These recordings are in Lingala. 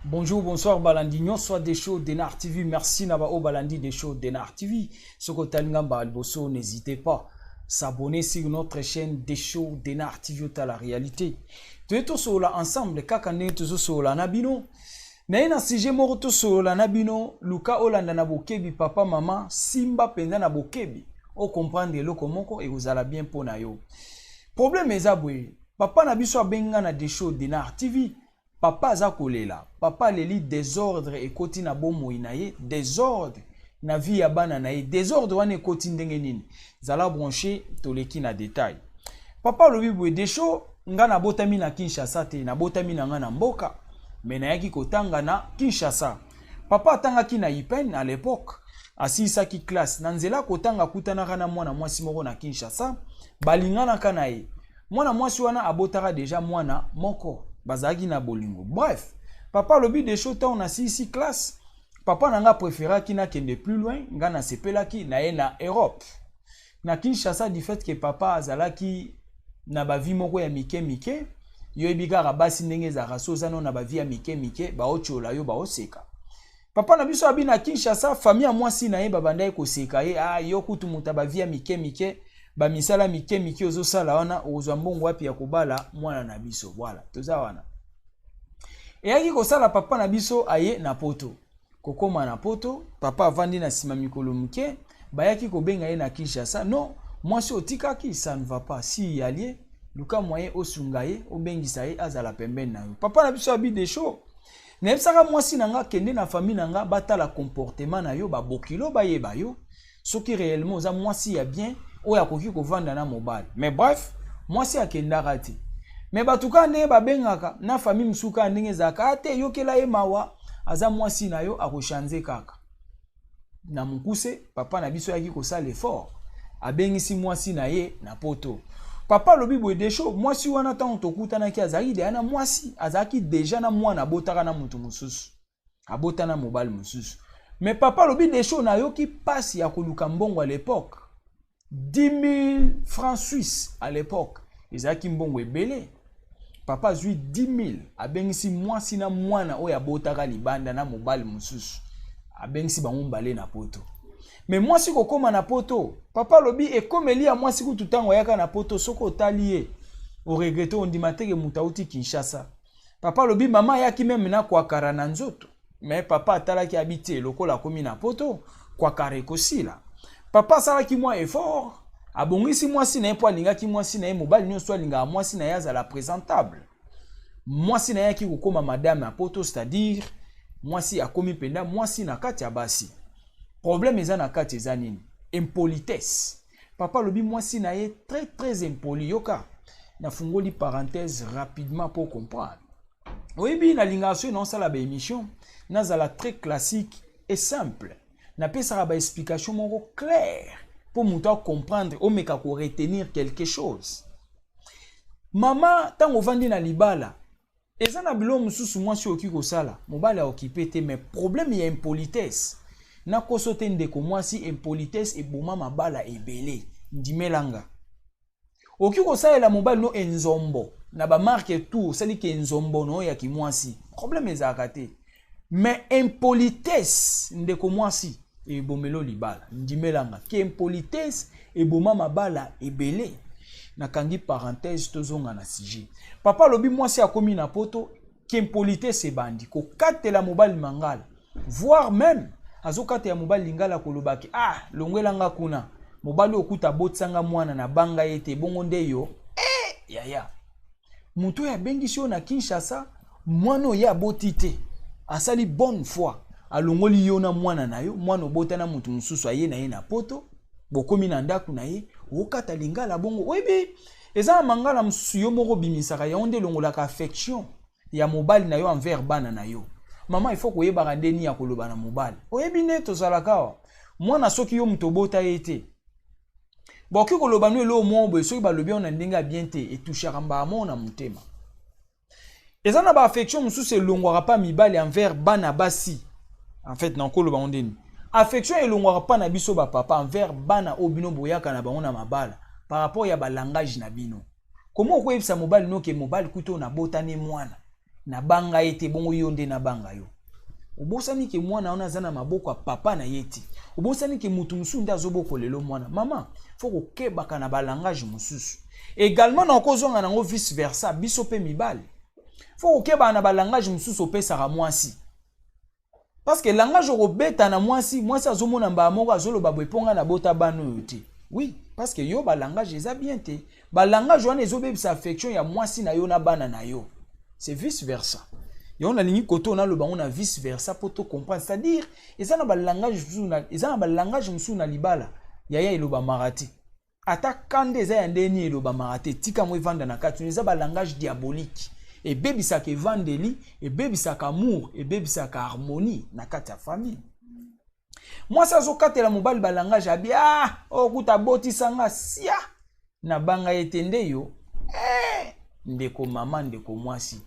Bonjour, bonsoir Balandinho, soit des shows d'Enar TV. Merci Nabao Balandi des shows d'Enar TV. Ce que Talingamba Alboso, n'hésitez pas à s'abonner sur notre chaîne des shows d'Enar TV à la réalité. Tu es tous là ensemble, kakane tous sur la nabino. Na sujet moro tous sur la nabino, Luka Olanda nabokebi papa maman, Simba penda nabokebi. O comprendre le komoko et vous allez bien pour nayo. Problème est aboué. Papa nabiso benga na des shows d'Enar TV. Papa zakolela, papa leli désordre et koti na bomo inaye, désordre na vie ya bana naye, désordre wane koti ndenge nini. Zala branché toleki na détail. Papa lobi bwe desho nga na botami na Kinshasa te, na botami na nga na mboka, mais na yaki kotanga na Kinshasa. Papa atangaki na IPEN à l'époque, asisaki classe, na nzela kotanga kutanaka na mwana mwasi moko na Kinshasa, balingana kana ye. Mwana mwasi wana abotaka déjà mwana moko. Bazagi na bolingo. Bref, papa lobi des choses on a ici classe. Papa nanga préféra qui n'a kende plus loin, nga na sepela ki na na Europe. Na Kinshasa du fait que papa azalaki na ba vie moko ya mike mike, yo ebika rabasi ndenge za rasoza no na ba vie ya mike mike, ba ochola yo ba oseka. Papa na biso abi na Kinshasa, famille mwasi na ye babanda ko seka ye, yo kutu muta ba vie ya mike mike. Ba misala mike mike ozo sala wana ozwa mbongo wapi ya kubala mwana na biso voilà toza wana eyaki ko sala papa na biso aye na poto kokoma na poto papa avandi na sima mikolo mike bayaki ko benga ye na Kinshasa non mwasi otikaki ça ne va pas si allié luka moyen osunga ye obengisa ye azala pembeni na yo papa na biso abi des shows na ebisaka mwasi nanga kende na famille nanga batala comportement na yo ba bokilo bayeba yo soki réellement za mwasi ya bien oya koki kovanda na mobile. Mais bref, moi c'est akendaka te. Mais batuka ndenge babengaka na famille msuka ndenge zaka ate yokela ye mawa aza mwasi na yo akoshanze kaka. Na mukuse papa na biso yaki kosala effort. Abengisi mwasi na ye na poto. Papa lobi boye desho mwasi wana tango tokutana ki azaki de ana mwasi azaki déjà na mwana botaka na mutu mususu. Abota na mobile mususu. Mais papa lobi desho na yo ki passe ya koluka mbongo à l'époque. 10 000 francs suisses à l'époque. Ezaki mbongo ebele. Papa zui 10 000. Abengisi mwasi na mwana oya botaka libanda na mobile mususu. Abengisi bango mbale na poto. Mais mwasi kokoma na poto. Papa lobi ekomeli ya mwasi kututango yaka na poto soko talie. O regreto ondimateke mutauti Kinshasa. Papa lobi mama yaki meme na kwa kara na nzoto. Mais papa atalaki habite lokola komi na poto kwa kare kosila. Papa salaki moi effort, abongisi mwasi na epo alingaki mwasi na mobile nyonso alinga mwasi na yaza la présentable. Mwasi na yaki kokoma madame à poto, c'est-à-dire mwasi akomi penda mwasi na kati ya basi. Problème eza na kati eza nini? Impolitesse. Papa lobi mwasi na ye très impoli yoka. Na fungoli parenthèse rapidement pour comprendre. Oyebi na lingation non sala ba émission, nazala très classique et simple. Na pesa ba explication moko claire pour muta comprendre o meka ko retenir quelque chose. Mama tango vandi na libala eza na bilo mususu mwasi oki ko sala mobala occupé te mais problème ya impolitesse na kosote ndeko mwasi impolitesse eboma mabala ebele ndimelanga oki ko sala la mobile no enzombo na ba marque tout sali ke enzombo no ya ki mwasi problème ezaka te mais impolitesse ndeko mwasi et bomelo libala ndimelanga ke impolitesse et boma mabala ebele na kangi parenthèse tozonga na sujet papa lobi mwasi akomi na poto ke impolitesse bandi ko katela mobali mangala voire même azokata ya mobali lingala kolobaki longwelanga kuna mobali okuta botsanga mwana na banga yete bongo nde yo yaya muto ya bengisi yo na Kinshasa mwana ya botite asali bonne foi alongoli yo na mwana na yo mwana obota na mutu mususu aye na ye na poto bokomi na ndaku na ye okata lingala bongo webi eza mangala mususu yo moko bimisaka ya onde longolaka affection ya mobali na yo envers bana na yo. Maman il faut koyeba ndeni ya koloba na mobali. Oyebi ne tozalaka wa. Mwana soki yo mutobota yete. Boki koloba no elo mombo soki balobi on ndinga bien te etouchaka mbamo na mutema. Eza na ba affection mususu elongwaka pa mibali envers bana basi. En fait na koloba ondeni. Affection elongwaka pa na biso ba papa envers bana obino boyaka na bango na mabala par rapport ya ba langage na bino. Comment koyebisa mobali no ke mobali kuto na botane mwana na banga ete bongo yonde na banga yo. Obosani ke mwana ona zana maboko ya papa na yeti. Obosani ke mutu musu nda zoboko lelo mwana. Maman, faut ko kebaka na ba langage mususu. Également na kozonga nango vice versa biso pe mibali. Faut ko keba na ba langage mususu opesaka mwasi. Parce que langage robeta na mwasi azomona mba moko azoloba boeponga na bota bano yote. Oui, parce que yo ba langage eza bien te. Ba langage wana ezobebisa affection ya mwasi na yo na bana na yo. C'est vice versa. Et on a ligne koto on a le on a vice versa pour tout comprendre. C'est-à-dire, ils ont un langage musu na libala. Yaya iloba marati. Ata kande za yandeni iloba marati. Tika mwe vanda na katu. Ils ont un langage diabolique. Et baby sa ke vandeli, et baby sa ka amour, et baby sa ka harmonie na kati ya famille. Moi ça zo kate la mobile ba langage abi oh kuta boti sanga sia na banga etende yo. Ndeko mama ndeko mwasi.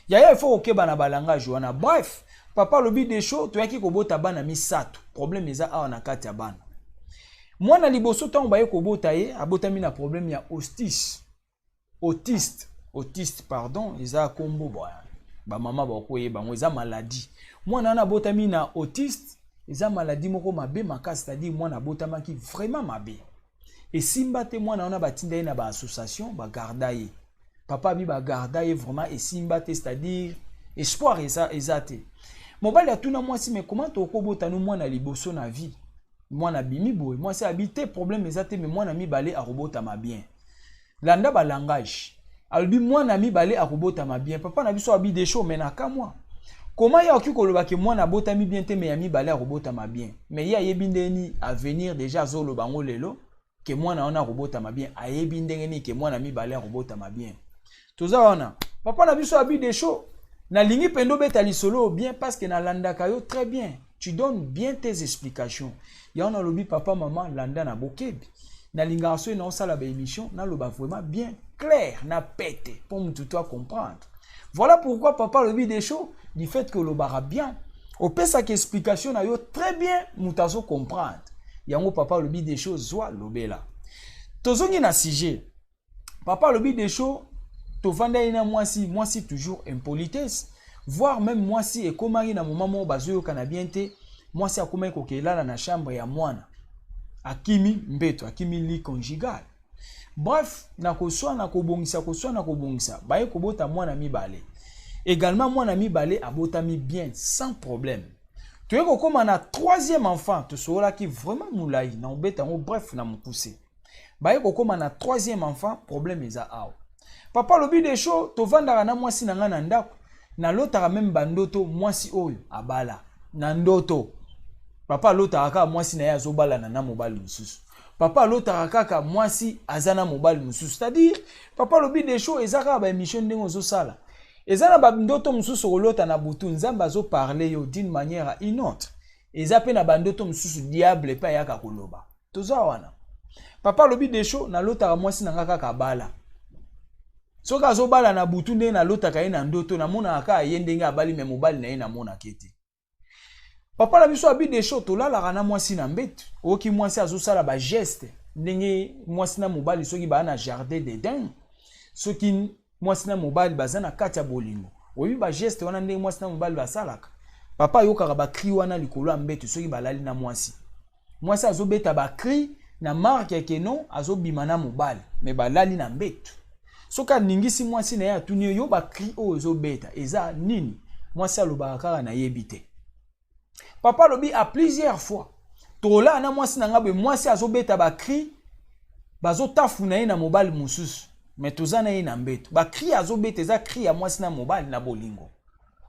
Yaya il faut okeba na balangage wana. Bref, papa lobi des choses to yaki kobota bana misato. Problème eza awa na kati ya bana. Mwana liboso tango baye kobota ye abotami na problème ya autiste pardon, eza kombo ba mama ba koyeba ngo eza maladie. Mwana na botami na autiste, eza maladie moko mabe makasi, c'est-à-dire mwana botamaki vraiment mabe. Et simba te mwana ona batinda ye na ba association ba garda ye. Papa bi ba garda ye vraiment et simba te, c'est-à-dire espoir ezate. Mobali atuna mwasi mais comment to kobota no mwana liboso na vie? Mwana bimi boy, moi c'est habité problème ezate mais mwana mibale a robota ma bien. Landa ba langage. Albi mwana mibale a robota ma bien. Papa na biso abi des choses mais na ka moi. Comment ya oki koloba ke mwana bota mi bien te mais ya mibale a robota ma bien. Mais ya yebindeni à venir déjà zolo bango lelo ke mwana ona robota ma bien. A yebindeni ke mwana mibale a robota ma bien. Toza wana. Papa na biso abi des choses. Na lingi pendo beta lisolo bien parce que na landa kayo très bien. Tu donnes bien tes explications. Ya on a lobi papa maman landa na bokebi. Na linga so na osala ba émission na loba vraiment bien clair na pété pour me tout comprendre. Voilà pourquoi papa lobi des choses du fait que le bara bien. Au pesa que explication na yo très bien mutazo comprendre. Yango papa lobi des choses soit lobela. Tozongi na sujet. Papa lobi des choses to vanda ina mwasi toujours impolitesse. Voire même mwasi et komari na moment bazoyo kana bien te mwasi akomai kokelala na chambre ya mwana akimi mbeto akimi lit conjugal. Bref na kobongisa baye kobota mwana mibale également mwana mibale abotami bien sans problème. Tu es kokoma na troisième enfant to sola ki vraiment moulai na obeta ngo bref na mukuse baye kokoma na troisième enfant problème eza awa. Papa lobi des choses to vanda na mwasi na ngana ndako na lotaka même bandoto mwasi oyo abala na ndoto. Papa lotaka kaka mwasi na ye azobala na mobali mususu. Papa lotaka kaka mwasi azana mobali mususu. C'est-à-dire papa lobi des choses ezaka ba émission ndenge ozosala. Ezana ba ndoto mususu kolota na butu nzamba azo parler yo d'une manière une autre. Ezape na bandoto mususu diable pa yaka koloba. Toza wana. Papa lobi des choses na lotaka mwasi na kaka kabala. Soka azobala na butu ndenge na lotaka ye na ndoto na mona aka ye ndenge abali me mobali na ye na mona kete. Papa na biso abi des choses tolalaka na mwasi na mbetu. Oki mwasi azosala ba geste ndenge mwasi na mobali soki ba na jardin d'Eden. Soki mwasi na mobali baza na kati ya bolingo. Oyi ba geste wana ndenge mwasi na mobali basalaka. Papa yokaka ba cri wana likolo ya mbetu soki balali na mwasi. Mwasi azobeta ba cri na marque ke non azobima na mobali me balali na mbetu. Soka ningisi mwasi na ya tuni yo ba cri o ezobeta eza nini mwasi alobaka kaka na yebite. Papa lobi a plusieurs fois tola na mwasi na ngabe mwasi azobeta ba cri bazo tafuna ye na mobali mususu mais toza na ye na mbeto ba cri azobeta eza cri ya mwasi na mobali na bolingo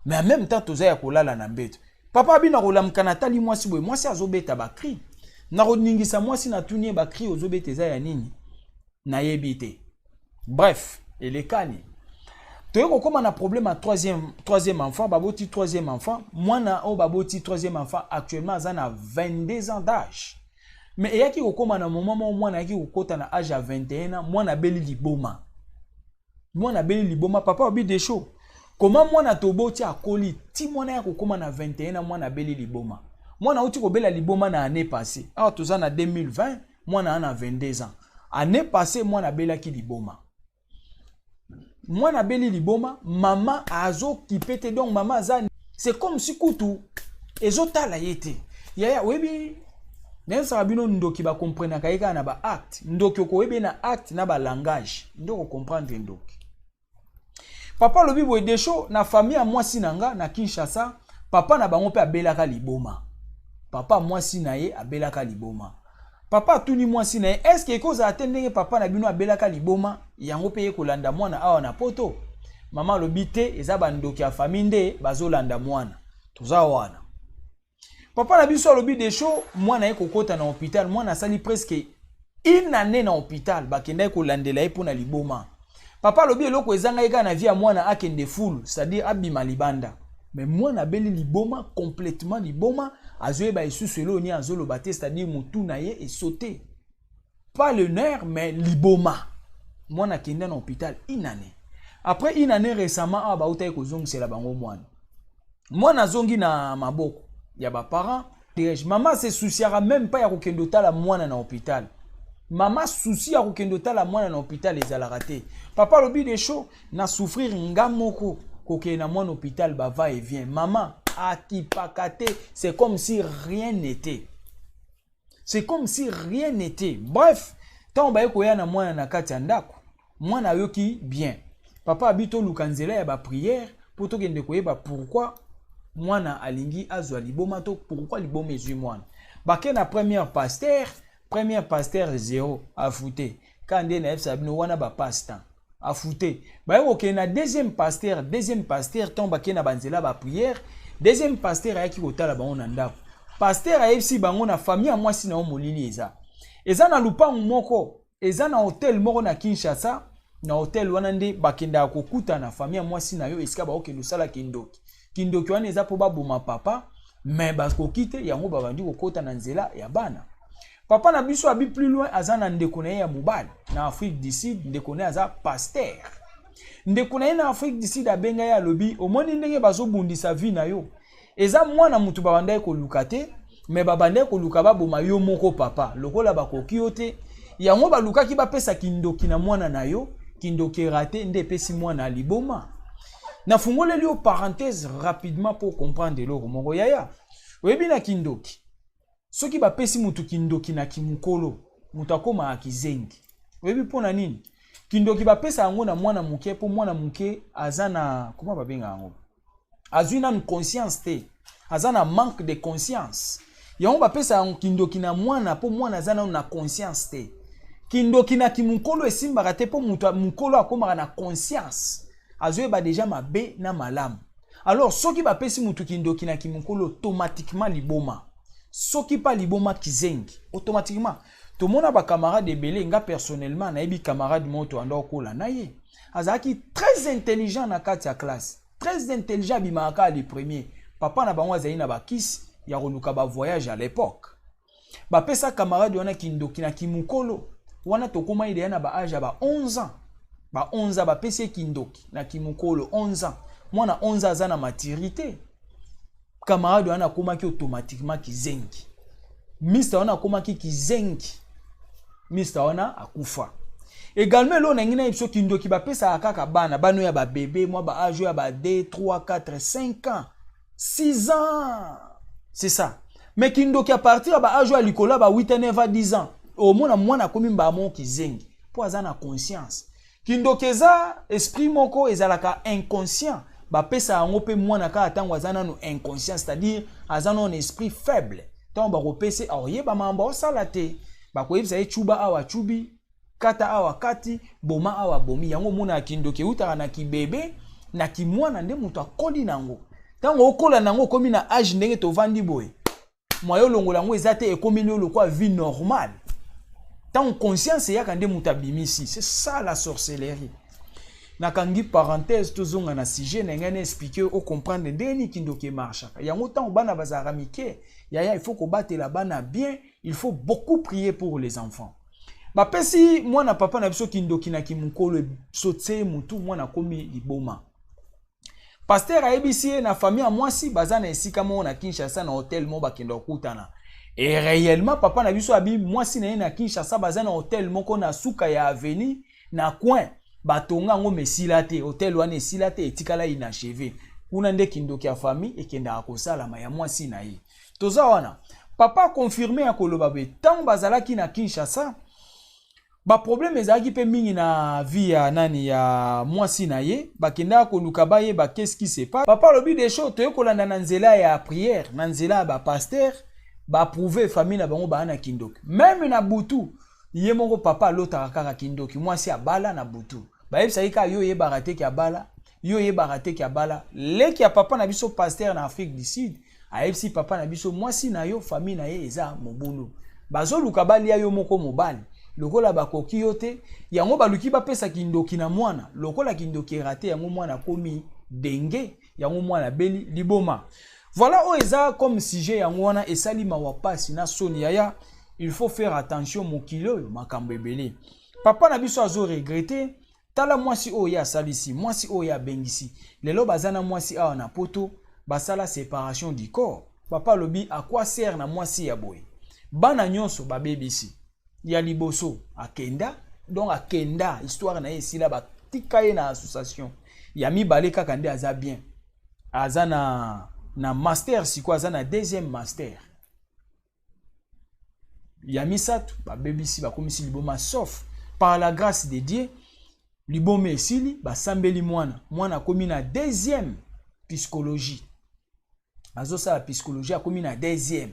mais en même temps toza ya kolala na mbeto. Papa bina kolamka na tali mwasi boye mwasi azobeta ba cri na koningisa mwasi na tuni ba cri ozobeta eza ya nini na yebite. Bref, et les kani. Tu vois comment on a problème à troisième enfant, baboti troisième enfant, moi na o baboti troisième enfant actuellement ça a 22 ans d'âge. Mais il y a qui comment na moment moi na qui kota na âge à 21 ans, moi na beli liboma. Moi na beli liboma papa obi des choses. Comment moi na toboti akoli ti moi na comment na 21 ans moi na beli liboma. Moi na uti ko bela liboma na année passée. Alors tout ça na 2020, moi na 22 ans. Année passée moi na bela ki liboma. Moi na beli liboma, maman azo qui pète donc maman za c'est comme si kutu ezota la yete. Yaya webi nem sarabino ndoki ba comprendre kaika na ba acte. Ndoki ko webi na acte na ba langage. Ndoko comprendre ndoki. Papa lobi boy desho na famille a moi sinanga na Kinshasa, papa na bango pe abelaka liboma. Papa moi sinaye abelaka liboma. Papa tuni moi sinaye est-ce que cause attendre papa na bino abelaka liboma yango pe kolanda mwana awa na poto. Maman lobi te eza bandoki ya famille nde bazolanda mwana. Toza wana. Papa na biso lobi desho mwana ye kokota na hôpital, mwana sali presque une année na hôpital bakenda kolandela ye pona liboma. Papa lobi eloko ezanga eka na vie ya mwana akende full, c'est-à-dire abima libanda. Mais mwana beli liboma complètement liboma, azoye ba isusu eloni azolo bate, c'est-à-dire mutu na ye est sauté. Pas le nerf mais liboma. Mwana kenda na hôpital une année. Après une année récemment ba utaye ko zongisela bango mwana. Mwana zongi na maboko ya ba parents, maman se souciera même pas ya kokendo tala mwana na hôpital. Maman souci à kokendo tala mwana na hôpital ezala raté. Papa lobi de chaud na souffrir ngamoko koke na mwana hôpital ba va et vient. Maman akipakate, c'est comme si rien n'était. C'est comme si rien n'était. Bref, tant ba koya na mwana na kati ndako, mwana yoki bien. Papa habito lukanzela ya ba prière pour to kende koyeba pourquoi mwana alingi azwa liboma to pourquoi liboma ezui mwana. Bake na première pasteur 0 a fouté. Quand on a sabino wana ba pasteur a fouté. Ba OK na deuxième pasteur tomba ke na banzela ba prière, deuxième pasteur ayaki kotala bango na ndako. Pasteur ayebisi bango na famille moi si na molili eza. Eza na lupango moko, eza na hôtel moko na Kinshasa, na hôtel wana nde bakenda kokuta na famille moi si na yo esika ba okendo sala kindoki. Kindoki wana eza po ba boma papa, mais ba kokite yango ba bandi kokota na nzela ya bana. Papa na biso abi plus loin azana ndeko na ya mobali na Afrique du Sud, ndeko na aza pasteur. Ndeko na na Afrique du Sud abenga ya lobi omoni ndenge bazobundisa vie na yo. Eza mwana mutu babanda ko lukate, mais babanda ko luka ba boma yo moko papa. Lokola bakoki yo te, yango ba lukaki ba pesa kindoki na mwana na yo, kindoki raté nde pesi mwana liboma. Na fungole lio parenthèse rapidement pour comprendre loko moko yaya. Webi na kindoki. Soki ba pesi mutu kindoki na kimukolo, mutu akoma akizengi. Webi pona nini? Kindoki ba pesa yango na mwana muke po mwana muke azana comment ba benga yango? Azuna une conscience te. Azana manque de conscience. Yango ba pesa yango kindoki na mwana po mwana azana na conscience te. Kindoki na kimukolo esimba te po mutu mukolo akoma na conscience. Azoye ba déjà mabe na malamu. Alors soki ba pesi mutu kindoki na kimukolo automatiquement liboma. Soki pa liboma kizengi automatiquement to mona ba camarade belé nga personnellement na ebi camarade moto ando kola na ye azaki très intelligent na kati ya classe, très intelligent bimaka les premiers. Papa na bango azali na ba kisi ya koluka ba voyage à l'époque. Ba pesa camarade wana kindoki na kimukolo wana tokoma ide na ba âge ba 11 ans. Ba 11 ans ba pesa kindoki na kimukolo 11 ans. Mwana 11 ans azana maturité. Camarade wana komaki automatiquement kizengi. Mister wana komaki kizengi. Mister wana akufa. Également lo na ngina ipso kindoki ba pesa akaka bana bano ya ba bébé moi ba âge ya ba 2 3 4 5 ans 6 ans. C'est ça. Mais kindoki à partir ba âge ya likola ba 8 9 à 10 ans. Au mona mwana komi ba mon kizengi. Po azana conscience. Kindoki eza esprit moko ezalaka inconscient. Ba pesa yango pe mwana ka atango azana no inconscient, c'est-à-dire azana un esprit faible. Tant ba repese aoye ba mamba osala te. Ba koyebisa ye chuba awa chubi, kata awa kati, boma awa bomi. Yango mona kindoki utaka na kibebe na kimwana nde mutu akoli nango. Tango okola nango komi na âge ndenge to vandi boye. Moyo longola ngo ezate ekomi lo kwa vie normale. Tant conscience ya kande mutabimisi, c'est ça la sorcellerie. Nakangi parenthèse tozonga na sujet na ngane expliquer au comprendre ndeni kindoki marche. Yango tant bana bazara mike, yaya il faut ko battre la bana bien, il faut beaucoup prier pour les enfants. Ba pesi mwana papa na biso kindoki na kimukolo sotse mutu mwana komi liboma. Pasteur ABC na famille à moi si bazana esika mo na Kinshasa na hôtel mo bakendo kutana. Et réellement papa na biso abi moi si na Kinshasa bazana hôtel moko na suka ya avenue na coin batonga ngo mesila te hôtel wana esila te etikala inachevé. Kuna nde kindoki ya famille ekenda akosala ma ya moi si na ye. Toza wana papa confirmé ya koloba be tant bazalaki na Kinshasa ba problème ezaki pe mingi na vie ya nani ya mwasi na ye bakenda ko luka baye ba qu'est-ce qui se passe papa lobi des choses to kolanda na nzela ya prière na nzela ba pasteur ba prouver famille na bango ba na kindoki même na butu ye moko papa lota kaka kindoki mwasi abala na butu ba yebisa ka yo ye barate ki abala yo ye barate ki abala leki ya papa na biso pasteur na Afrique du Sud ayebisi papa na biso mwasi na yo famille na ye eza mobulu bazo luka bali ya yo moko mobali lokola bakoki yote yango baluki bapesa kindoki na mwana lokola kindoki raté yango mwana komi denge yango mwana beli liboma. Voilà oeza comme sujet yango wana esali mawapasi na soni yaya il faut faire attention mokilo makambo ebele papa na biso azo regretter tala mwasi oya salisi mwasi oya bengisi lelo bazana mwasi awa na poto basala séparation du corps papa lobi à quoi sert na mwasi ya boy bana nyonso ba BBC ya liboso akenda donc akenda histoire na esila ba tikaye na association ya mibale kaka nde aza bien aza na master siko aza na deuxième master ya misatu ba BBC ba komisi liboma sauf par la grâce de Dieu liboma esili ba sambeli mwana komi na deuxième psychologie azo sa psychologie akomi na deuxième.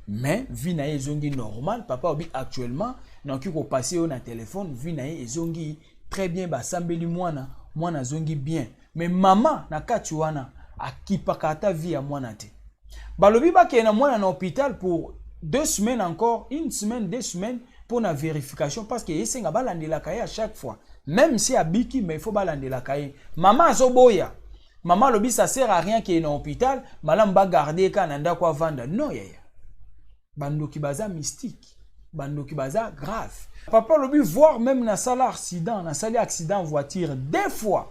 Mais vie na ezongi normal papa obi actuellement na ki ko passer au na téléphone vie na ezongi très bien ba sambeli mwana zongi bien mais maman na kati wana akipaka ata vie ya mwana te balobi ba ke na mwana na hôpital pour 2 semaines encore 1 semaine 2 semaines pour la vérification parce que yesenga balandela kaye à chaque fois même si abiki mais il faut balandela kaye maman azoboya maman lobi ça sert à rien qu'il est dans hôpital malam ba garder kananda kwa vanda non yaya bandoki baza mystique bandoki baza grave papa lobi voir même na sala accident voiture 2 fois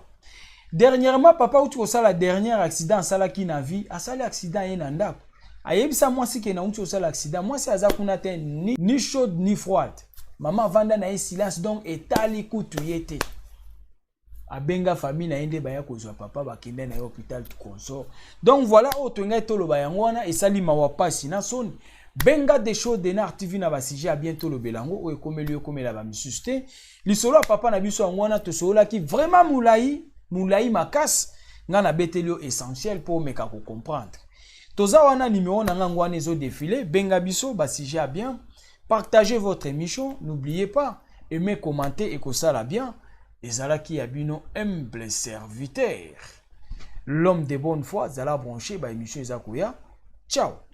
dernièrement papa outi ko sala dernier accident sala ki na vie a sala accident yena ndako ayebisa mwasi ke na outi ko sala accident mwasi aza kuna te ni chaude ni froide maman vanda na silence donc etali kutu yete abenga famille na ende baya kozwa papa bakende na hôpital tout consort donc voilà otonga toloba yango wana esali mawapasi na soni benga des shows de Nar TV na ba sujet à bientôt le belango o ekomeli ekomela ba misuste lisolo papa na biso ngwana to sola ki vraiment moulai makas nga na betelio essentiel pour meka ko comprendre toza wana numéro na ngwana ezo défiler benga biso ba sujet à bien partagez votre émission n'oubliez pas aimer commenter et ko sala bien ezalaki ya bino humble serviteur l'homme de bonne foi zala branché ba émission ezakoya ciao.